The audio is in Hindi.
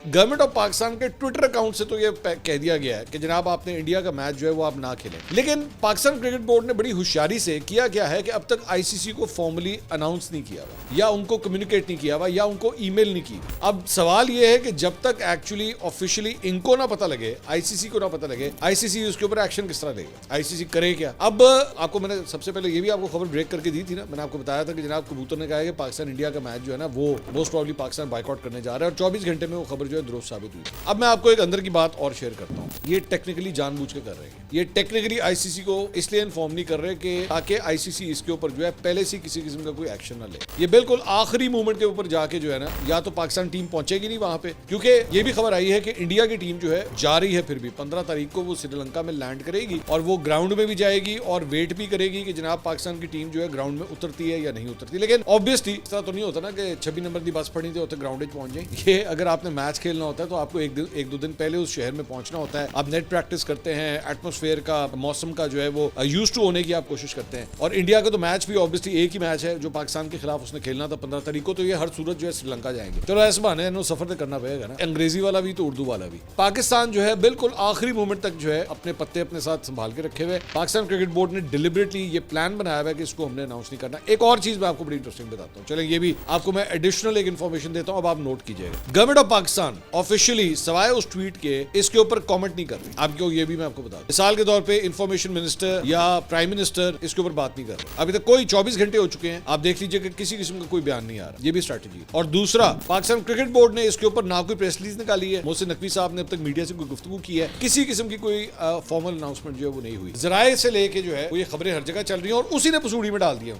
गवर्नमेंट ऑफ पाकिस्तान के ट्विटर अकाउंट से तो ये कह दिया गया है कि जनाब आपने इंडिया का मैच जो है वो आप ना खेलें, लेकिन पाकिस्तान क्रिकेट बोर्ड ने बड़ी होशियारी से किया क्या है कि अब तक आईसीसी को फॉर्मली अनाउंस नहीं किया हुआ या उनको कम्युनिकेट नहीं किया हुआ या उनको ईमेल नहीं की। अब सवाल ये है कि जब तक एक्चुअली ऑफिशियली इनको ना पता लगे, आईसीसी को ना पता लगे, आईसीसी उसके ऊपर एक्शन किस तरह लेगा, आईसीसी करे क्या। अब आपको मैंने सबसे पहले ये भी आपको खबर ब्रेक करके दी थी ना, मैंने आपको बताया था कि जनाब कबूतर ने कहा है कि पाकिस्तान इंडिया का मैच जो है ना वो मोस्ट प्रॉब्ली पाकिस्तान बाइकआउट करने जा रहा है और 24 घंटे में वो खबर जो है दुरुस्त साबित हुई। अब मैं आपको एक अंदर की बात और शेयर करता हूँ, ये टेक्निकली जानबूझ के कर रहे हैं, ये टेक्निकली आईसीसी को इसलिए इन्फॉर्म नहीं कर रहे कि ताकि आईसीसी इसके ऊपर जो है पहले से किसी किस्म का कोई एक्शन ना ले। ये बिल्कुल आखिरी मोमेंट के ऊपर जाके जो है ना, या तो पाकिस्तान टीम पहुंचेगी नहीं वहां पे, क्योंकि ये भी खबर आई है कि इंडिया की टीम जो है जा रही है, फिर भी 15 तारीख को वो श्रीलंका में लैंड करेगी और वो ग्राउंड में भी जाएगी और वेट भी करेगी कि जनाब पाकिस्तान की टीम जो है ग्राउंड में उतरती है या नहीं उतरती। लेकिन ऑब्वियसली इस तरह तो नहीं होता ना कि 26 नंबर की बस पड़ी थी ग्राउंड में पहुंच जाए। ये अगर आपने मैच खेलना होता है तो आपको एक दो दिन पहले उस शहर में पहुंचना होता है, आप नेट प्रैक्टिस करते हैं, एटमॉस्फेयर का, मौसम का जो है वो यूज्ड टू होने की आप कोशिश करते हैं। और इंडिया का तो मैच भी ऑब्वियसली एक ही मैच है जो पाकिस्तान के खिलाफ उसने खेलना था 15 तारीख को, तो ये हर सूरत जो है श्रीलंका जाएंगे। चलो ऐसे बहाने नो सफर तो करना पड़ेगा ना, अंग्रेजी वाला भी तो उर्दू वाला भी। पाकिस्तान जो है बिल्कुल आखिरी मोमेंट तक जो है अपने पत्ते अपने साथ संभाल के रखे हुए। पाकिस्तान क्रिकेट बोर्ड ने डिलिबरेटली ये प्लान बनाया हुआ है कि इसको हमने अनाउंस नहीं करना। एक और चीज मैं आपको बड़ी इंटरेस्टिंग बताता हूँ, चलें ये भी आपको मैं एडिशनल एक इन्फॉर्मेशन देता हूँ, अब आप नोट कीजिएगा। गवर्नमेंट ऑफ पाकिस्तान ऑफिशियली सवाए उस ट्वीट के इसके ऊपर कमेंट नहीं कर रही। आपको ये भी मैं आपको बता दूं, मिसाल के तौर पे इंफॉर्मेशन मिनिस्टर या प्राइम मिनिस्टर इसके ऊपर बात नहीं कर रहे। अभी तक कोई 24 घंटे हो चुके हैं, आप देख लीजिए कि किसी किस्म का कोई बयान नहीं आ रहा। ये भी स्ट्रैटेजी। और दूसरा, पाकिस्तान क्रिकेट बोर्ड ने इसके ऊपर ना कोई प्रेस रिलीज निकाली है, मोहसिन नकवी साहब ने अब तक मीडिया से कोई गुफ्तगू की है, किसी किस्म की कोई फॉर्मल अनाउंसमेंट जो है वो नहीं हुई। जराये से लेके जो है वो ये खबरें हर जगह चल रही हैं और उसी ने पसूड़ी में डाल दिया।